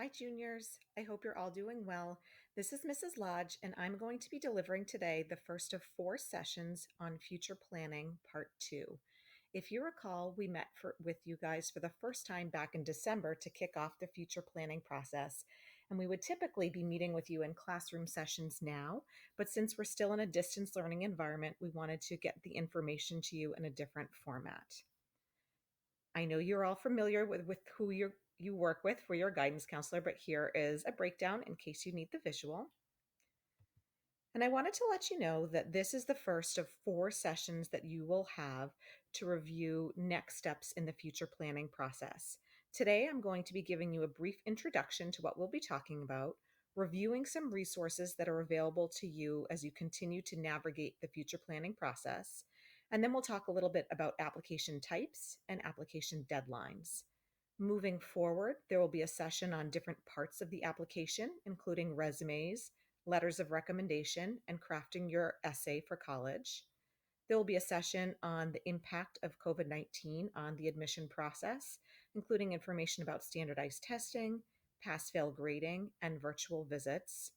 Hi, juniors. I hope you're all doing well. This is Mrs. Lodge, and I'm going to be delivering today the first of 4 sessions on future planning, part 2. If you recall, we met with you guys for the first time back in December to kick off the future planning process. And we would typically be meeting with you in classroom sessions now, but since we're still in a distance learning environment, we wanted to get the information to you in a different format. I know you're all familiar with who you work with for your guidance counselor, but here is a breakdown in case you need the visual. And I wanted to let you know that this is the first of 4 sessions that you will have to review next steps in the future planning process. Today, I'm going to be giving you a brief introduction to what we'll be talking about, reviewing some resources that are available to you as you continue to navigate the future planning process, and then we'll talk a little bit about application types and application deadlines. Moving forward, there will be a session on different parts of the application, including resumes, letters of recommendation, and crafting your essay for college. There will be a session on the impact of COVID-19 on the admission process, including information about standardized testing, pass-fail grading, and virtual visits.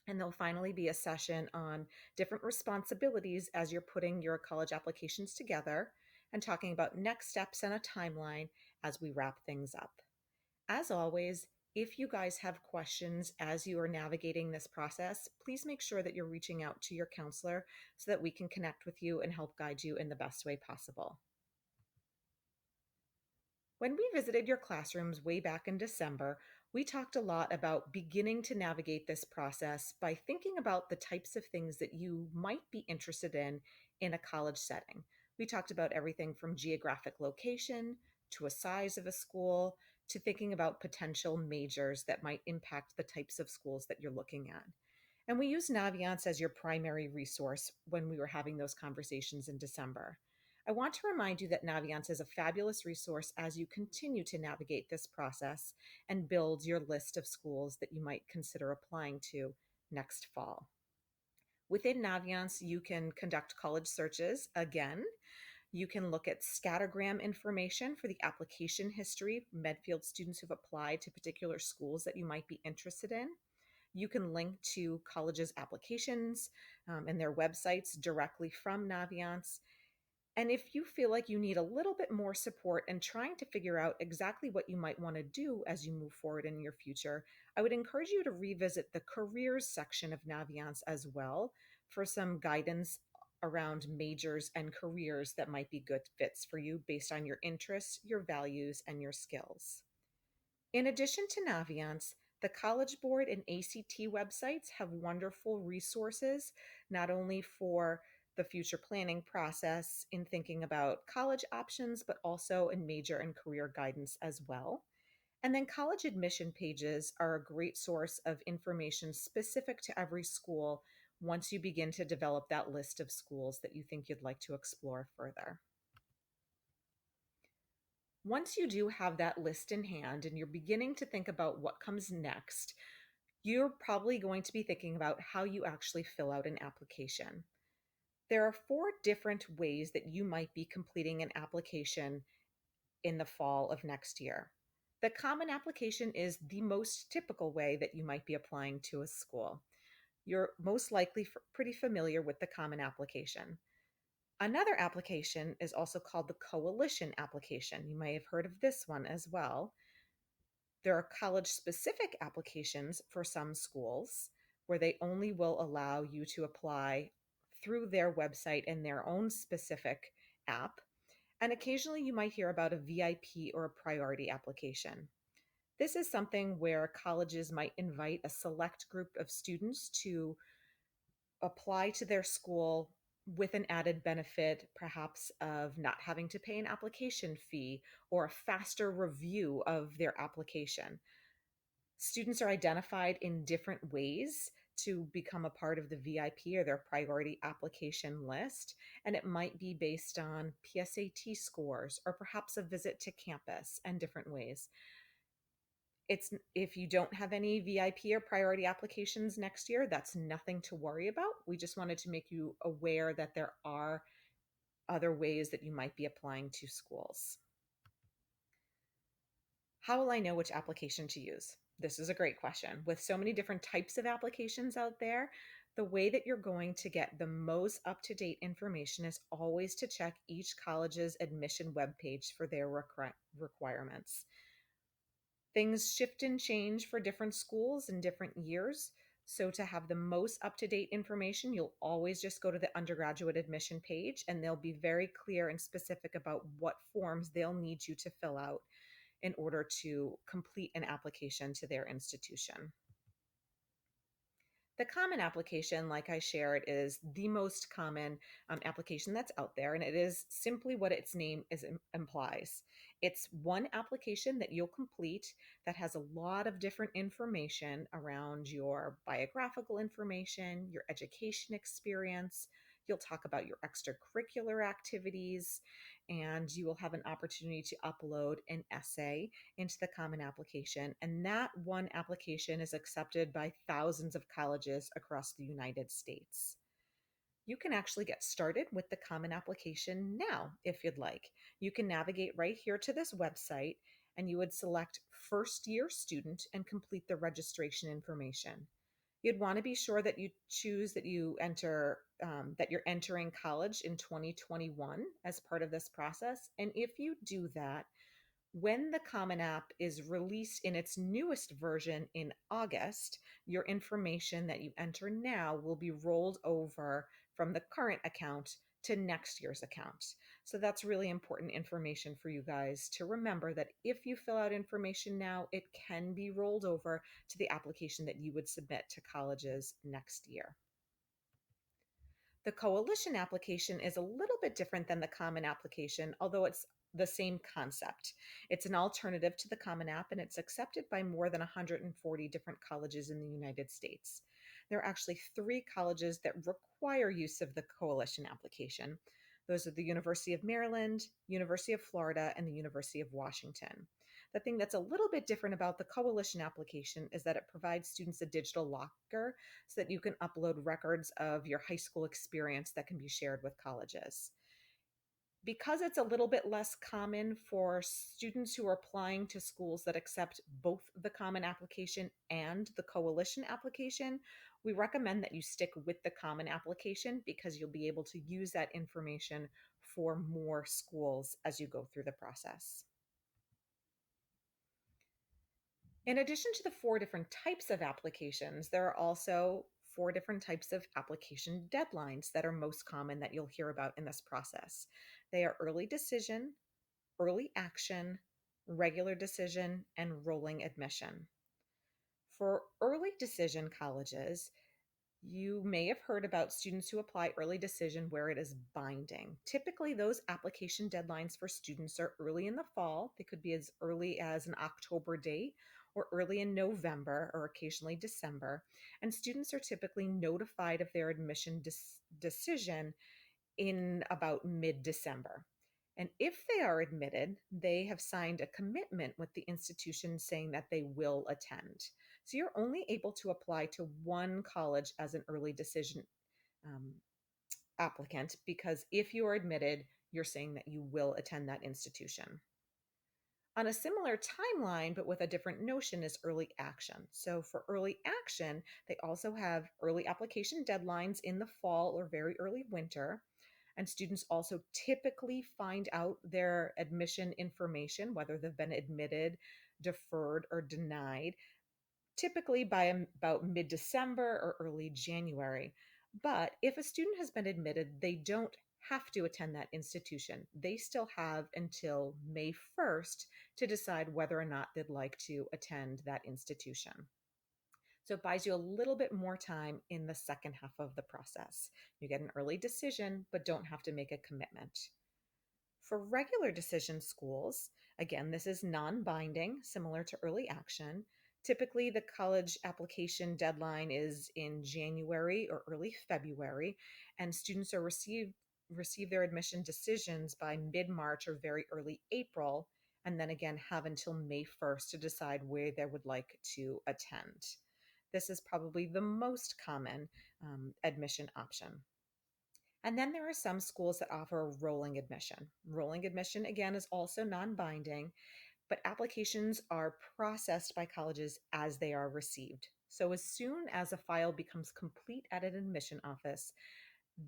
And there'll finally be a session on different responsibilities as you're putting your college applications together and talking about next steps and a timeline as we wrap things up. As always, if you guys have questions as you are navigating this process, please make sure that you're reaching out to your counselor so that we can connect with you and help guide you in the best way possible. When we visited your classrooms way back in December, we talked a lot about beginning to navigate this process by thinking about the types of things that you might be interested in a college setting. We talked about everything from geographic location to a size of a school to thinking about potential majors that might impact the types of schools that you're looking at. And we used Naviance as your primary resource when we were having those conversations in December. I want to remind you that Naviance is a fabulous resource as you continue to navigate this process and build your list of schools that you might consider applying to next fall. Within Naviance, you can conduct college searches again. You can look at scattergram information for the application history, Medfield students who've applied to particular schools that you might be interested in. You can link to colleges' applications and their websites directly from Naviance. And if you feel like you need a little bit more support in trying to figure out exactly what you might want to do as you move forward in your future, I would encourage you to revisit the careers section of Naviance as well for some guidance around majors and careers that might be good fits for you based on your interests, your values, and your skills. In addition to Naviance, the College Board and ACT websites have wonderful resources, not only for the future planning process in thinking about college options, but also in major and career guidance as well. And then college admission pages are a great source of information specific to every school once you begin to develop that list of schools that you think you'd like to explore further. Once you do have that list in hand and you're beginning to think about what comes next, you're probably going to be thinking about how you actually fill out an application. There are 4 different ways that you might be completing an application in the fall of next year. The common application is the most typical way that you might be applying to a school. You're most likely pretty familiar with the common application. Another application is also called the coalition application. You may have heard of this one as well. There are college-specific applications for some schools where they only will allow you to apply through their website and their own specific app. And occasionally you might hear about a VIP or a priority application. This is something where colleges might invite a select group of students to apply to their school with an added benefit, perhaps of not having to pay an application fee or a faster review of their application. Students are identified in different ways to become a part of the VIP or their priority application list, and it might be based on PSAT scores or perhaps a visit to campus and different ways. If you don't have any VIP or priority applications next year, that's nothing to worry about. We just wanted to make you aware that there are other ways that you might be applying to schools. How will I know which application to use? This is a great question. With so many different types of applications out there, the way that you're going to get the most up to date information is always to check each college's admission webpage for their requirements. Things shift and change for different schools and different years. So, to have the most up to date information, you'll always just go to the undergraduate admission page and they'll be very clear and specific about what forms they'll need you to fill out in order to complete an application to their institution. The common application, like I shared, is the most common application that's out there, and it is simply what its name implies. It's one application that you'll complete that has a lot of different information around your biographical information, your education experience. You'll talk about your extracurricular activities, and you will have an opportunity to upload an essay into the Common Application. And that one application is accepted by thousands of colleges across the United States. You can actually get started with the Common Application now if you'd like. You can navigate right here to this website and you would select first year student and complete the registration information. You'd want to be sure that you choose that you enter that you're entering college in 2021 as part of this process. And if you do that, when the Common App is released in its newest version in August, your information that you enter now will be rolled over from the current account to next year's account. So that's really important information for you guys to remember that if you fill out information now, it can be rolled over to the application that you would submit to colleges next year. The coalition application is a little bit different than the common application, although it's the same concept. It's an alternative to the Common App and it's accepted by more than 140 different colleges in the United States. There are actually three colleges that require use of the coalition application. Those are the University of Maryland, University of Florida, and the University of Washington. The thing that's a little bit different about the coalition application is that it provides students a digital locker so that you can upload records of your high school experience that can be shared with colleges. Because it's a little bit less common for students who are applying to schools that accept both the common application and the coalition application, we recommend that you stick with the common application because you'll be able to use that information for more schools as you go through the process. In addition to the four different types of applications, there are also four different types of application deadlines that are most common that you'll hear about in this process. They are early decision, early action, regular decision, and rolling admission. For early decision colleges, you may have heard about students who apply early decision where it is binding. Typically, those application deadlines for students are early in the fall. They could be as early as an October date or early in November or occasionally December. And students are typically notified of their admission decision in about mid December. And if they are admitted, they have signed a commitment with the institution saying that they will attend. So you're only able to apply to one college as an early decision um, applicant because if you are admitted, you're saying that you will attend that institution. On a similar timeline, but with a different notion, is early action. So for early action, they also have early application deadlines in the fall or very early winter. And students also typically find out their admission information, whether they've been admitted, deferred, or denied, typically by about mid December or early January. But if a student has been admitted, they don't have to attend that institution. They still have until May 1st to decide whether or not they'd like to attend that institution. So it buys you a little bit more time in the second half of the process. You get an early decision, but don't have to make a commitment. For regular decision schools, again, this is non binding, similar to early action. Typically, the college application deadline is in January or early February, and students are receive their admission decisions by mid March or very early April, and then again have until May 1st to decide where they would like to attend. This is probably the most common admission option. And then there are some schools that offer rolling admission. Rolling admission, again, is also non binding. but applications are processed by colleges as they are received. So as soon as a file becomes complete at an admission office,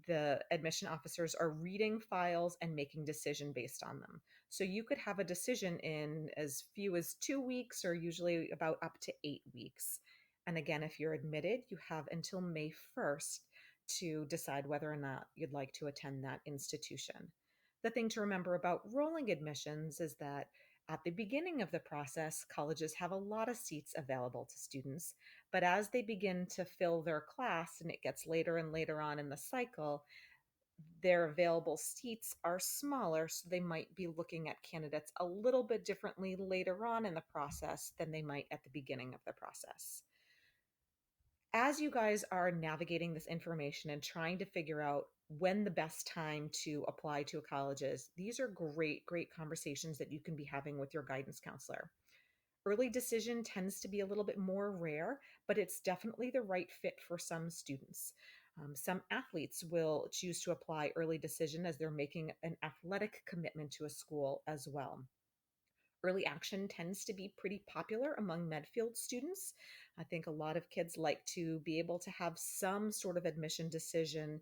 the admission officers are reading files and making decision based on them. So you could have a decision in as few as 2 weeks or usually about up to 8 weeks. And again, if you're admitted, you have until May 1st to decide whether or not you'd like to attend that institution. The thing to remember about rolling admissions is that at the beginning of the process, colleges have a lot of seats available to students, but as they begin to fill their class and it gets later and later on in the cycle, their available seats are smaller, so they might be looking at candidates a little bit differently later on in the process than they might at the beginning of the process. As you guys are navigating this information and trying to figure out when the best time to apply to a college is, these are great conversations that you can be having with your guidance counselor. Early decision tends to be a little bit more rare, but it's definitely the right fit for some students. Some athletes will choose to apply early decision as they're making an athletic commitment to a school as well. Early action tends to be pretty popular among Medfield students. I think a lot of kids like to be able to have some sort of admission decision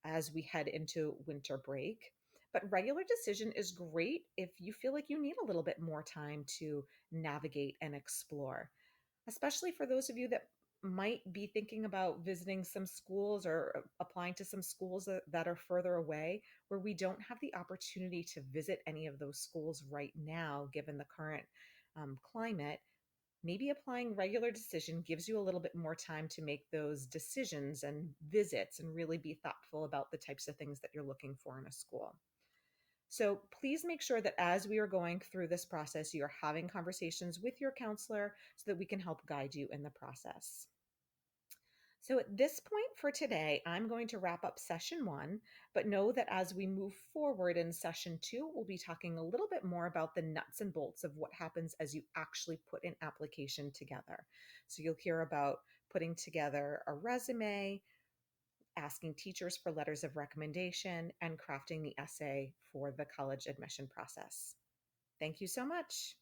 as we head into winter break. But regular decision is great if you feel like you need a little bit more time to navigate and explore, especially for those of you that might be thinking about visiting some schools or applying to some schools that are further away, where we don't have the opportunity to visit any of those schools right now, given the current climate. Maybe applying regular decision gives you a little bit more time to make those decisions and visits and really be thoughtful about the types of things that you're looking for in a school. So please make sure that as we are going through this process, you're having conversations with your counselor so that we can help guide you in the process. So at this point for today, I'm going to wrap up session one, but know that as we move forward in session two, we'll be talking a little bit more about the nuts and bolts of what happens as you actually put an application together. So you'll hear about putting together a resume, asking teachers for letters of recommendation, and crafting the essay for the college admission process. Thank you so much.